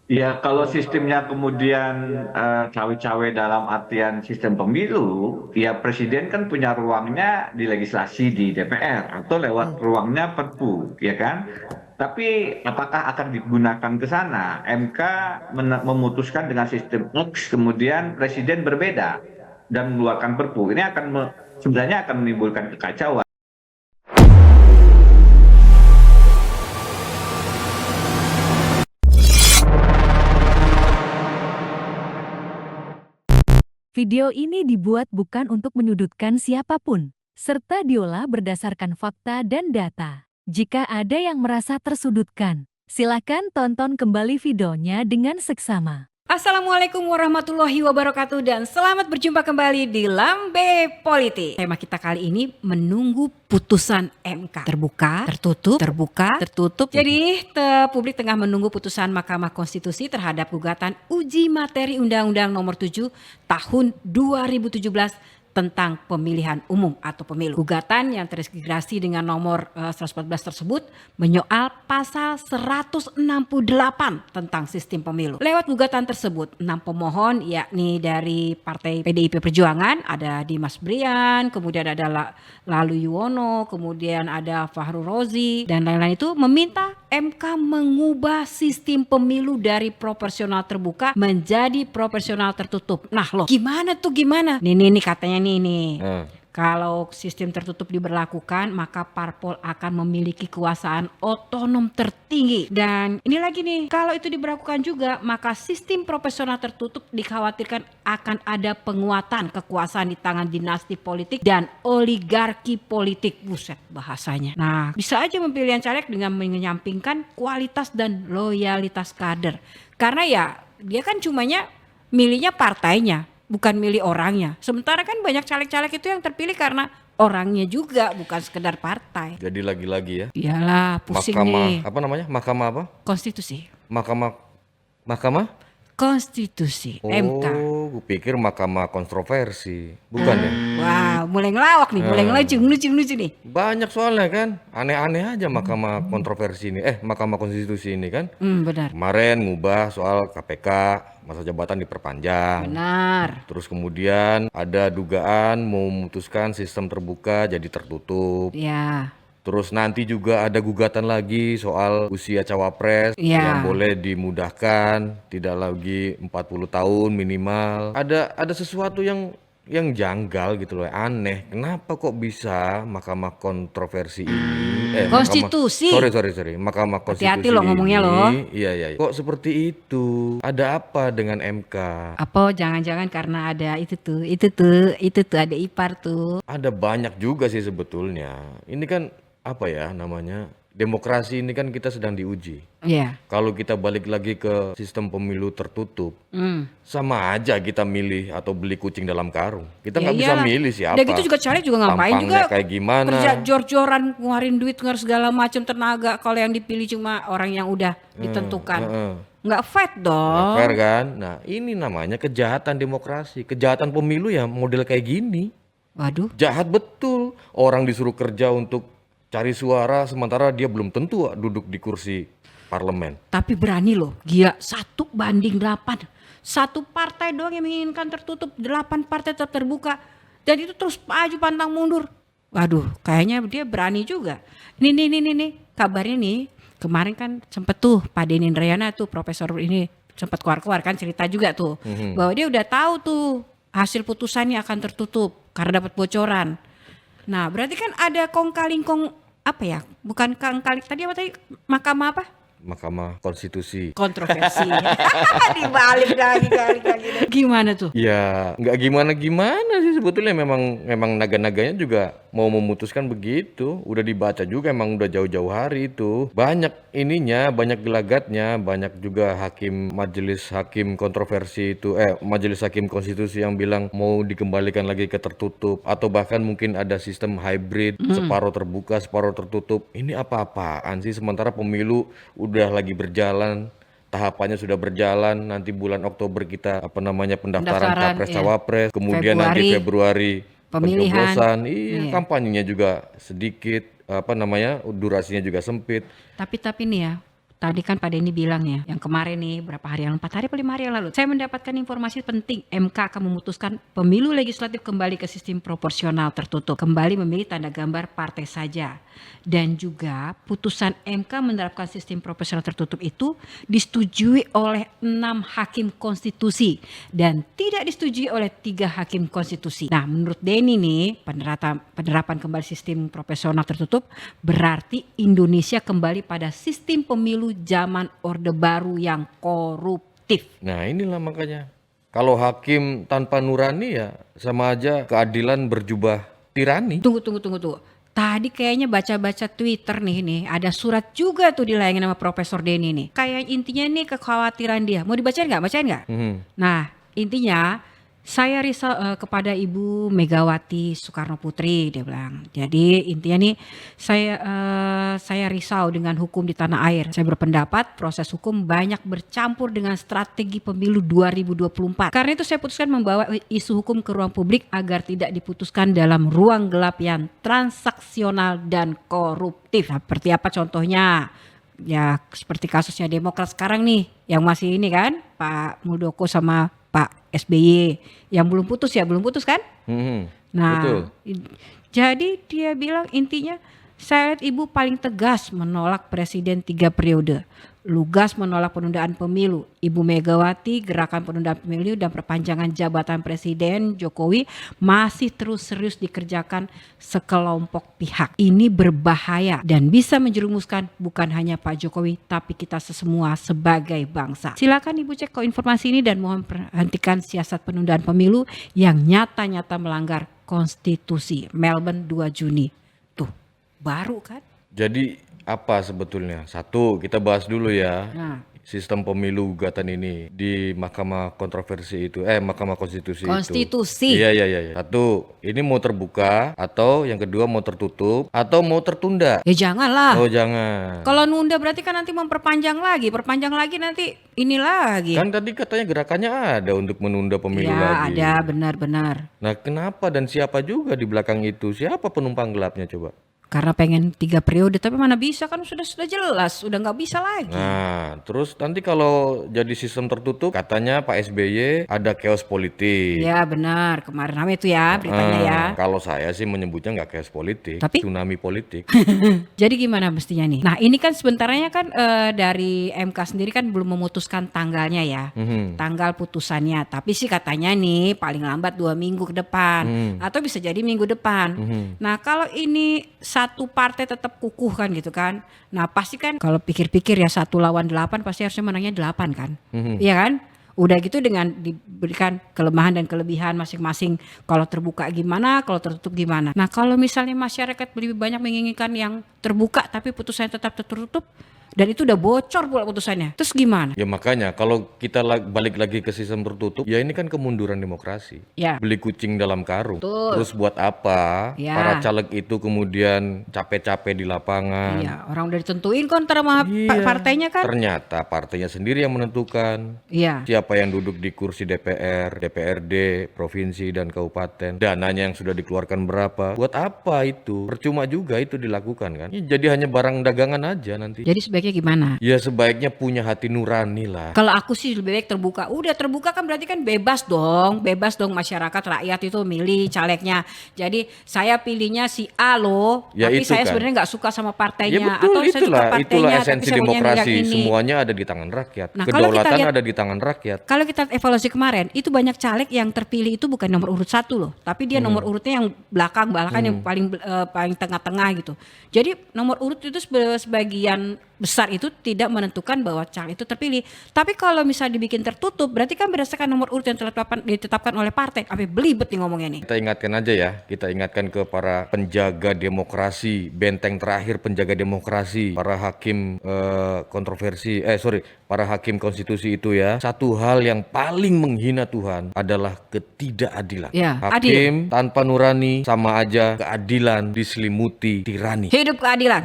Ya, kalau sistemnya kemudian cawe-cawe dalam artian sistem pemilu, ya presiden kan punya ruangnya di legislasi di DPR atau lewat Hmm. ruangnya Perpu, ya kan? Tapi apakah akan digunakan ke sana? MK memutuskan dengan sistem X, kemudian presiden berbeda dan mengeluarkan Perpu. Ini akan sebenarnya akan menimbulkan kekacauan. Video ini dibuat bukan untuk menyudutkan siapapun, serta diolah berdasarkan fakta dan data. Jika ada yang merasa tersudutkan, silakan tonton kembali videonya dengan seksama. Assalamualaikum warahmatullahi wabarakatuh dan selamat berjumpa kembali di Lambe Politik. Tema kita kali ini menunggu putusan MK. Terbuka, tertutup, terbuka, tertutup. Jadi publik tengah menunggu putusan Mahkamah Konstitusi terhadap gugatan uji materi Undang-Undang Nomor 7 Tahun 2017 tentang pemilihan umum atau pemilu. Gugatan yang terintegrasi dengan nomor 114 tersebut menyoal pasal 168 tentang sistem pemilu. Lewat gugatan tersebut, 6 pemohon yakni dari Partai PDIP Perjuangan, ada Dimas Brian, kemudian ada Lalu Yuwono, kemudian ada Fahru Rozi, dan lain-lain itu meminta MK mengubah sistem pemilu dari proporsional terbuka menjadi proporsional tertutup. Nah loh, gimana tuh gimana? Nih katanya nih. Kalau sistem tertutup diberlakukan, maka parpol akan memiliki kekuasaan otonom tertinggi. Dan ini lagi nih, kalau itu diberlakukan juga, maka sistem proporsional tertutup dikhawatirkan akan ada penguatan kekuasaan di tangan dinasti politik dan oligarki politik. Buset bahasanya. Nah, bisa aja pemilihan caleg dengan menyampingkan kualitas dan loyalitas kader. Karena ya, dia kan cumanya milihnya partainya, bukan milih orangnya. Sementara kan banyak caleg-caleg itu yang terpilih karena orangnya juga, bukan sekedar partai. Jadi lagi-lagi ya, Iyalah, pusing nih. Mahkamah apa namanya? Mahkamah apa? Konstitusi. Mahkamah Mahkamah? Konstitusi, MK. Oh, gue pikir Mahkamah kontroversi. Bukan ya? Wah, mulai ngelawak nih, mulai ngelucu nih. Banyak soalnya kan. Aneh-aneh aja Mahkamah kontroversi ini. Mahkamah Konstitusi ini kan. Benar. Kemarin ngubah soal KPK, masa jabatan diperpanjang. Benar. Terus kemudian ada dugaan mau memutuskan sistem terbuka jadi tertutup. Ya. Terus nanti juga ada gugatan lagi soal usia cawapres yang Ya. boleh dimudahkan, tidak lagi 40 tahun minimal. Ada sesuatu yang janggal gitu loh, aneh. Kenapa kok bisa Mahkamah kontroversi ini Konstitusi. sorry, Mahkamah Hati-hati Konstitusi loh ngomongnya loh. ini iya. Kok seperti itu? Ada apa dengan MK? Apa jangan-jangan karena ada itu tuh ada ipar tuh. Ada banyak juga sih sebetulnya. Ini kan apa ya namanya? Demokrasi ini kan kita sedang diuji. Iya. Kalau kita balik lagi ke sistem pemilu tertutup, sama aja kita milih atau beli kucing dalam karung. Kita Ya nggak bisa iyalah. milih Udah siapa. gitu juga caleg juga ngapain juga Tampangnya kayak gimana. kerja jor-joran ngeluarin duit ngeluarin segala macam tenaga kalau yang dipilih cuma orang yang udah ditentukan. Nggak fair Nggak dong. fair kan? Nah ini namanya kejahatan demokrasi. Kejahatan pemilu ya model kayak gini. Waduh. Jahat betul. Orang disuruh kerja untuk cari suara sementara dia belum tentu duduk di kursi parlemen. Tapi berani loh. Dia 1 banding 8. Satu partai doang yang menginginkan tertutup. 8 partai tetap terbuka. Dan itu terus maju pantang mundur. Waduh, kayaknya dia berani juga. Nih. Kabarnya nih, kemarin kan sempet tuh Pak Denny Indrayana tuh profesor ini sempat keluar-keluar kan cerita juga tuh. Bahwa dia udah tahu tuh hasil putusannya akan tertutup karena dapat bocoran. Nah, berarti kan ada kong kaling kong apa ya? Bukan kong kaling tadi apa tadi? Mahkamah apa? Mahkamah Konstitusi. Kontroversi. Dibalik lagi kali. Gimana tuh? Ya nggak gimana-gimana sih sebetulnya memang naga-naganya juga mau memutuskan begitu. Udah dibaca juga emang udah jauh-jauh hari itu. Banyak ininya, banyak gelagatnya, banyak juga majelis hakim kontroversi itu majelis hakim konstitusi yang bilang mau dikembalikan lagi ke tertutup atau bahkan mungkin ada sistem hybrid, separuh terbuka, separuh tertutup. Ini apa-apaan sih sementara pemilu udah lagi berjalan. Tahapannya sudah berjalan, nanti bulan Oktober kita pendaftaran capres iya. cawapres, kemudian nanti Februari Pemilihan. pencoblosan, kampanyenya juga sedikit, durasinya juga sempit. Tapi nih ya, Tadi kan Pak Denny bilang ya, yang kemarin nih berapa hari yang 4 hari atau 5 hari yang lalu, saya mendapatkan informasi penting, MK akan memutuskan pemilu legislatif kembali ke sistem proporsional tertutup, kembali memilih tanda gambar partai saja. Dan juga putusan MK menerapkan sistem proporsional tertutup itu disetujui oleh 6 hakim konstitusi dan tidak disetujui oleh 3 hakim konstitusi. Nah, menurut Denny nih, penerapan kembali sistem proporsional tertutup berarti Indonesia kembali pada sistem pemilu zaman Orde Baru yang koruptif. Nah inilah makanya. Kalau hakim tanpa nurani ya sama aja keadilan berjubah tirani. Tunggu. Tadi kayaknya baca-baca Twitter nih, ada surat juga tuh dilayangin sama Profesor Denny nih. Kayak intinya nih kekhawatiran dia. Mau dibacain nggak? Bacain nggak? Nah, intinya saya risau kepada Ibu Megawati Soekarno Putri, dia bilang. Jadi intinya nih saya risau dengan hukum di tanah air. Saya berpendapat proses hukum banyak bercampur dengan strategi pemilu 2024. Karena itu saya putuskan membawa isu hukum ke ruang publik agar tidak diputuskan dalam ruang gelap yang transaksional dan koruptif. Nah, seperti apa contohnya? Ya seperti kasusnya Demokrat sekarang nih, yang masih ini kan, Pak Muldoko sama Pak SBY yang belum putus kan? Nah, Betul. Jadi dia bilang intinya saya lihat Ibu paling tegas menolak presiden 3 periode. Lugas menolak penundaan pemilu. Ibu Megawati, gerakan penundaan pemilu dan perpanjangan jabatan Presiden Jokowi masih terus serius dikerjakan sekelompok pihak. Ini berbahaya dan bisa menjerumuskan bukan hanya Pak Jokowi tapi kita semua sebagai bangsa. Silakan Ibu cek ke informasi ini dan mohon perhentikan siasat penundaan pemilu yang nyata-nyata melanggar konstitusi. Melbourne 2 Juni. Tuh, baru kan? Jadi apa sebetulnya? Satu, kita bahas dulu ya. Nah. Sistem pemilu gugatan ini di Mahkamah Kontroversi itu, Mahkamah Konstitusi Konstitusi. itu. Iya. Satu, ini mau terbuka atau yang kedua mau tertutup atau mau tertunda? Ya janganlah. Oh jangan. Kalau nunda berarti kan nanti perpanjang lagi nanti ini lagi. Kan tadi katanya gerakannya ada untuk menunda pemilu Ya lagi. ada benar-benar. Nah kenapa dan siapa juga di belakang itu? Siapa penumpang gelapnya coba? Karena pengen 3 periode tapi mana bisa kan sudah jelas udah nggak bisa lagi. Nah, terus nanti kalau jadi sistem tertutup, katanya Pak SBY ada chaos politik. Ya benar kemarin ramai itu ya beritanya ya. Kalau saya sih menyebutnya nggak chaos politik, Tapi? tsunami politik. Jadi gimana mestinya nih? Nah ini kan sebentarnya kan dari MK sendiri kan belum memutuskan tanggalnya ya. Tanggal putusannya. Tapi sih katanya nih paling lambat 2 minggu ke depan. Atau bisa jadi minggu depan. Nah kalau ini satu partai tetap kukuh kan gitu kan. Nah pasti kan kalau pikir-pikir ya 1 lawan 8 pasti harusnya menangnya 8 kan. Iya kan? Udah gitu dengan diberikan kelemahan dan kelebihan masing-masing. Kalau terbuka gimana, kalau tertutup gimana. Nah kalau misalnya masyarakat lebih banyak menginginkan yang terbuka tapi putusannya tetap tertutup. Dan itu udah bocor pula putusannya. Terus gimana? Ya makanya kalau kita balik lagi ke sistem tertutup, ya ini kan kemunduran demokrasi. Ya. Beli kucing dalam karung. Betul. Terus buat apa Ya. para caleg itu kemudian capek-capek di lapangan? Iya, orang udah ditentuin kan antara sama partainya kan. Ternyata partainya sendiri yang menentukan Iya. siapa yang duduk di kursi DPR, DPRD, provinsi dan kabupaten. Dananya yang sudah dikeluarkan berapa? Buat apa itu? Percuma juga itu dilakukan kan. Ini jadi hanya barang dagangan aja nanti. Jadi sebaiknya gimana? Ya sebaiknya punya hati nurani lah. Kalau aku sih lebih baik terbuka. Udah terbuka kan berarti kan bebas dong masyarakat rakyat itu milih calegnya. Jadi saya pilihnya si A loh, Ya tapi itu saya kan. sebenarnya nggak suka sama Ya partainya. betul, Atau saya suka itulah partainya tapi esensi saya maunya demokrasi. yang ini. Semuanya ada di tangan rakyat. Nah, kalau kita Kedaulatan lihat- ada di tangan rakyat. Kalau kita evaluasi kemarin, itu banyak caleg yang terpilih itu bukan nomor urut 1 loh, tapi dia nomor urutnya yang belakang yang paling tengah-tengah gitu. Jadi nomor urut itu sebagian besar itu tidak menentukan bahwa caleg itu terpilih. Tapi kalau misalnya dibikin tertutup, berarti kan berdasarkan nomor urut yang telah ditetapkan oleh partai. Apa belibet nih ngomongnya nih. Kita ingatkan aja ya, kita ingatkan ke para penjaga demokrasi, benteng terakhir penjaga demokrasi, para hakim para hakim konstitusi itu ya. Satu hal yang paling menghina Tuhan adalah ketidakadilan. Ya, Hakim tanpa nurani sama aja keadilan diselimuti tirani. Hidup keadilan.